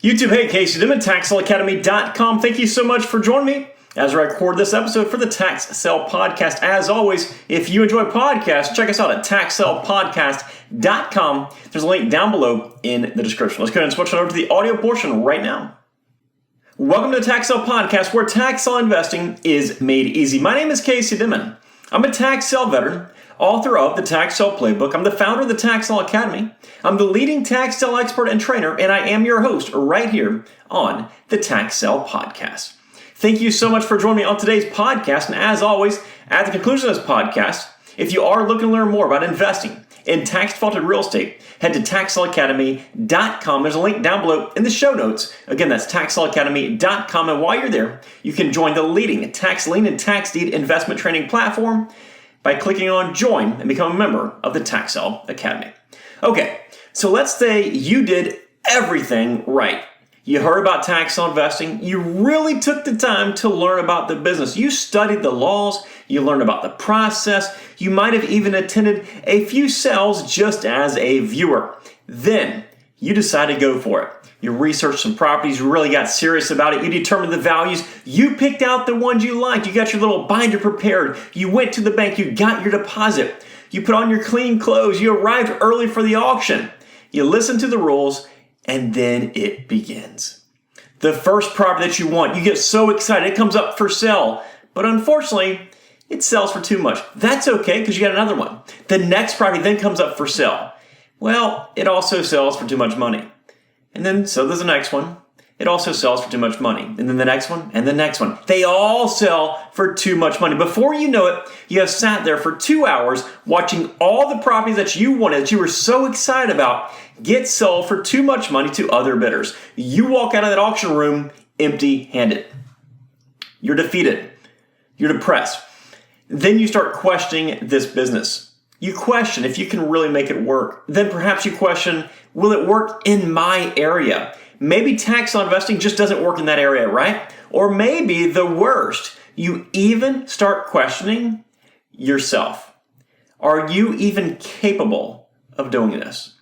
YouTube, hey, Casey Dimon, TaxSaleAcademy.com. Thank you so much for joining me as I record this episode for the Tax Sale Podcast. As always, if you enjoy podcasts, check us out at TaxSalePodcast.com. There's a link down below in the description. Let's go ahead and switch on over to the audio portion right now. Welcome to the Tax Sale Podcast, where tax sale investing is made easy. My name is Casey Dimon. I'm a tax sale veteran, author of the Tax Sale Playbook. I'm the founder of the Tax Sale Academy. I'm the leading tax sale expert and trainer, and I am your host right here on the Tax Sale Podcast. Thank you so much for joining me on today's podcast. And as always, at the conclusion of this podcast, if you are looking to learn more about investing in tax-defaulted real estate, head to TaxSaleAcademy.com. There's a link down below in the show notes. Again, that's TaxSaleAcademy.com. And while you're there, you can join the leading tax lien and tax deed investment training platform by clicking on Join and become a member of the Tax Sale Academy. Okay, so let's say you did everything right. You heard about tax sale investing. You really took the time to learn about the business. You studied the laws. You learned about the process. You might have even attended a few sales just as a viewer. Then you decided to go for it. You researched some properties. You really got serious about it. You determined the values. You picked out the ones you liked. You got your little binder prepared. You went to the bank. You got your deposit. You put on your clean clothes. You arrived early for the auction. You listened to the rules. And then it begins. The first property that you want, you get so excited, it comes up for sale. But unfortunately, it sells for too much. That's okay, because you got another one. The next property then comes up for sale. Well, it also sells for too much money. And then so does the next one. It also sells for too much money. And then the next one, and the next one. They all sell for too much money. Before you know it, you have sat there for 2 hours watching all the properties that you wanted, that you were so excited about, get sold for too much money to other bidders. You walk out of that auction room empty-handed. You're defeated. You're depressed. Then you start questioning this business. You question if you can really make it work. Then perhaps you question, will it work in my area? Maybe tax sale investing just doesn't work in that area, right? Or maybe the worst, you even start questioning yourself. Are you even capable of doing this?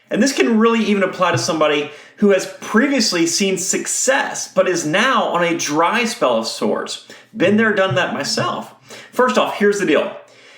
And this can really even apply to somebody who has previously seen success, but is now on a dry spell of sorts. Been there, done that myself. First off, here's the deal.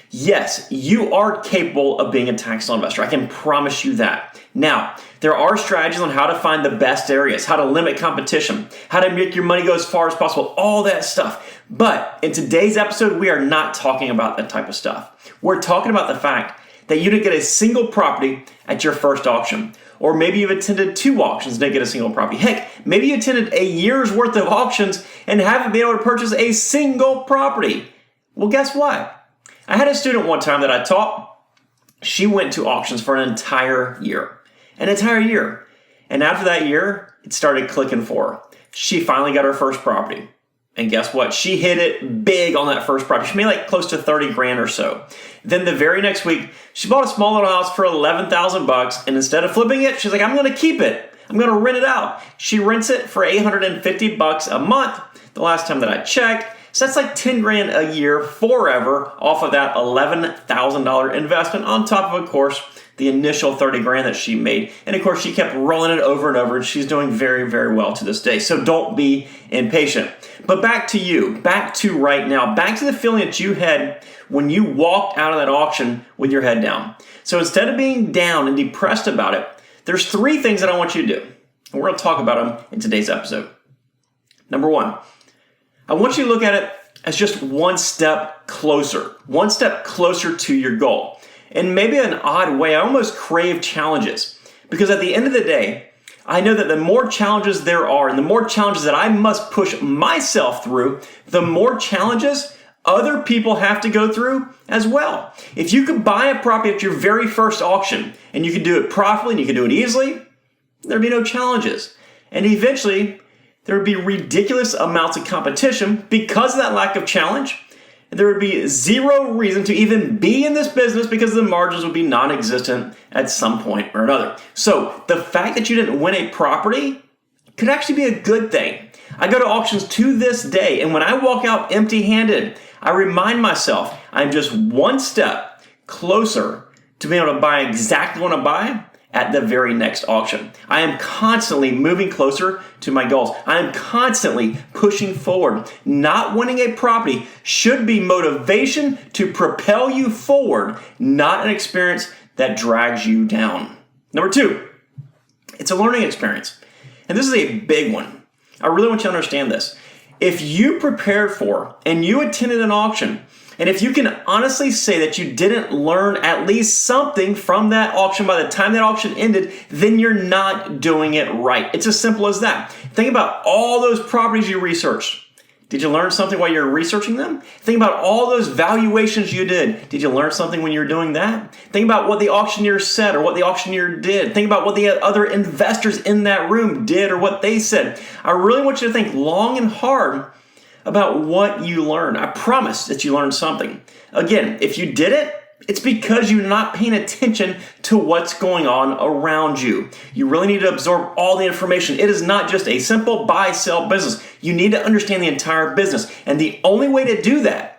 Yes, you are capable of being a tax sale investor. I can promise you that. Now, there are strategies on how to find the best areas, how to limit competition, how to make your money go as far as possible, all that stuff. But in today's episode, we are not talking about that type of stuff. We're talking about the fact that you didn't get a single property at your first auction. Or maybe you've attended 2 auctions and didn't get a single property. Heck, maybe you attended a year's worth of auctions and haven't been able to purchase a single property. Well, guess what? I had a student one time that I taught. She went to auctions for an entire year. An entire year. And after that year, it started clicking for her. She finally got her first property. And guess what? She hit it big on that first property. She made like close to 30 grand or so. Then the very next week, she bought a small little house for $11,000. And instead of flipping it, she's like, I'm going to keep it. I'm going to rent it out. She rents it for $850 a month the last time that I checked. So that's like 10 grand a year forever off of that $11,000 investment on top of course, the initial 30 grand that she made. And of course, she kept rolling it over and over and she's doing very, very well to this day. So don't be impatient. But back to you, back to right now, back to the feeling that you had when you walked out of that auction with your head down. So instead of being down and depressed about it, there's 3 things that I want you to do. And we're going to talk about them in today's episode. Number 1, I want you to look at it as just one step closer to your goal. And maybe in an odd way, I almost crave challenges because at the end of the day, I know that the more challenges there are and the more challenges that I must push myself through, the more challenges other people have to go through as well. If you could buy a property at your very first auction and you could do it properly and you could do it easily, there'd be no challenges. And eventually, there would be ridiculous amounts of competition because of that lack of challenge. And there would be zero reason to even be in this business because the margins would be non-existent at some point or another. So the fact that you didn't win a property could actually be a good thing. I go to auctions to this day, and when I walk out empty-handed, I remind myself I'm just one step closer to being able to buy exactly what I buy at the very next auction. I am constantly moving closer to my goals. I am constantly pushing forward. Not winning a property should be motivation to propel you forward, not an experience that drags you down. Number 2, it's a learning experience. And this is a big one. I really want you to understand this. If you prepared for and you attended an auction, and if you can honestly say that you didn't learn at least something from that auction by the time that auction ended, then you're not doing it right. It's as simple as that. Think about all those properties you researched. Did you learn something while you're researching them? Think about all those valuations you did. Did you learn something when you were doing that? Think about what the auctioneer said or what the auctioneer did. Think about what the other investors in that room did or what they said. I really want you to think long and hard about what you learned. I promise that you learned something. Again, if you didn't, it's because you're not paying attention to what's going on around you. You really need to absorb all the information. It is not just a simple buy-sell business. You need to understand the entire business. And the only way to do that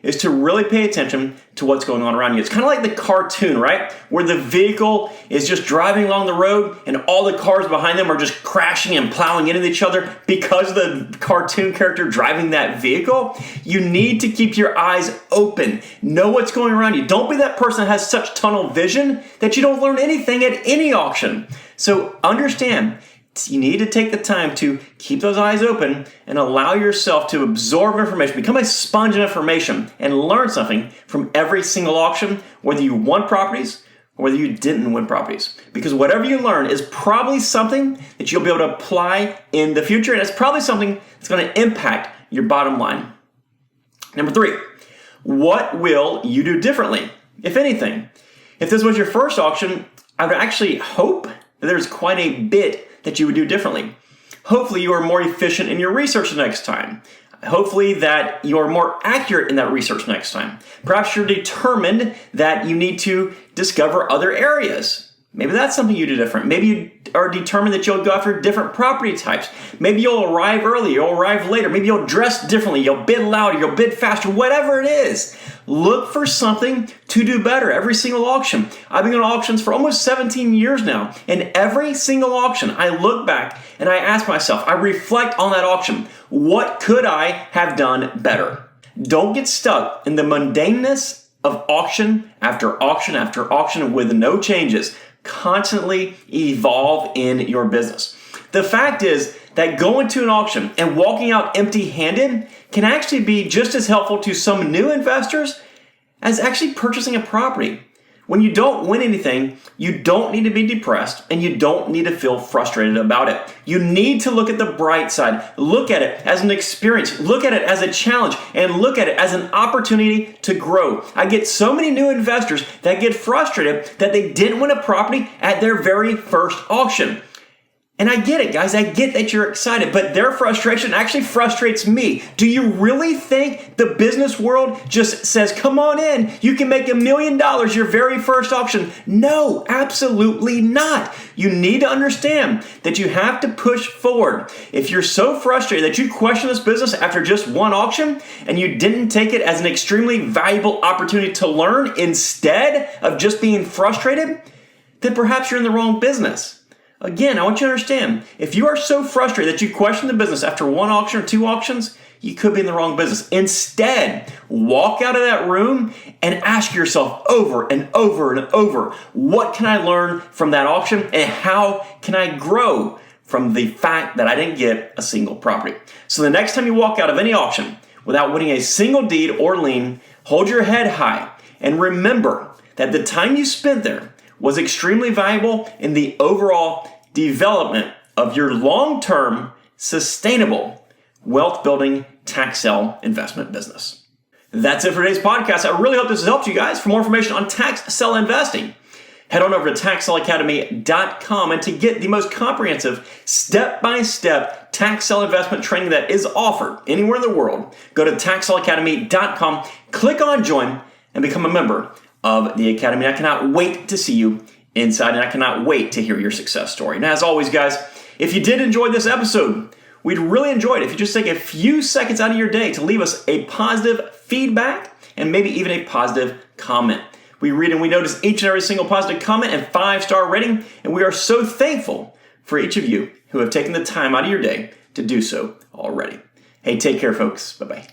is to really pay attention to what's going on around you. It's kind of like the cartoon, right? Where the vehicle is just driving along the road and all the cars behind them are just crashing and plowing into each other because of the cartoon character driving that vehicle. You need to keep your eyes open. Know what's going around you. Don't be that person that has such tunnel vision that you don't learn anything at any auction. So understand, you need to take the time to keep those eyes open and allow yourself to absorb information, become a sponge of information, and learn something from every single auction, whether you won properties or whether you didn't win properties. Because whatever you learn is probably something that you'll be able to apply in the future, and it's probably something that's going to impact your bottom line. Number 3, what will you do differently, if anything? If this was your first auction, I would actually hope that there's quite a bit that you would do differently. Hopefully you are more efficient in your research the next time. Hopefully that you're more accurate in that research next time. Perhaps you're determined that you need to discover other areas. Maybe that's something you do different. Maybe you are determined that you'll go after different property types. Maybe you'll arrive early, you'll arrive later. Maybe you'll dress differently, you'll bid louder, you'll bid faster, whatever it is. Look for something to do better every single auction. I've been on auctions for almost 17 years now. And every single auction, I look back and I ask myself, I reflect on that auction. What could I have done better? Don't get stuck in the mundaneness of auction after auction after auction with no changes. Constantly evolve in your business. The fact is that going to an auction and walking out empty-handed can actually be just as helpful to some new investors as actually purchasing a property. When you don't win anything, you don't need to be depressed and you don't need to feel frustrated about it. You need to look at the bright side. Look at it as an experience. Look at it as a challenge and look at it as an opportunity to grow. I get so many new investors that get frustrated that they didn't win a property at their very first auction. And I get it, guys. I get that you're excited, but their frustration actually frustrates me. Do you really think the business world just says, come on in, you can make $1 million your very first auction? No, absolutely not. You need to understand that you have to push forward. If you're so frustrated that you question this business after just one auction and you didn't take it as an extremely valuable opportunity to learn instead of just being frustrated, then perhaps you're in the wrong business. Again, I want you to understand, if you are so frustrated that you question the business after one auction or two auctions, you could be in the wrong business. Instead, walk out of that room and ask yourself over and over and over, what can I learn from that auction and how can I grow from the fact that I didn't get a single property? So the next time you walk out of any auction without winning a single deed or lien, hold your head high and remember that the time you spent there was extremely valuable in the overall development of your long-term, sustainable, wealth-building tax sale investment business. That's it for today's podcast. I really hope this has helped you guys. For more information on tax sale investing, head on over to taxsaleacademy.com, and to get the most comprehensive step-by-step tax sale investment training that is offered anywhere in the world, go to taxsaleacademy.com, click on join, and become a member of the Academy. I cannot wait to see you inside, and I cannot wait to hear your success story. And as always, guys, if you did enjoy this episode, we'd really enjoy it if you just take a few seconds out of your day to leave us a positive feedback and maybe even a positive comment. We read and we notice each and every single positive comment and 5-star rating, and we are so thankful for each of you who have taken the time out of your day to do so already. Hey, take care, folks. Bye-bye.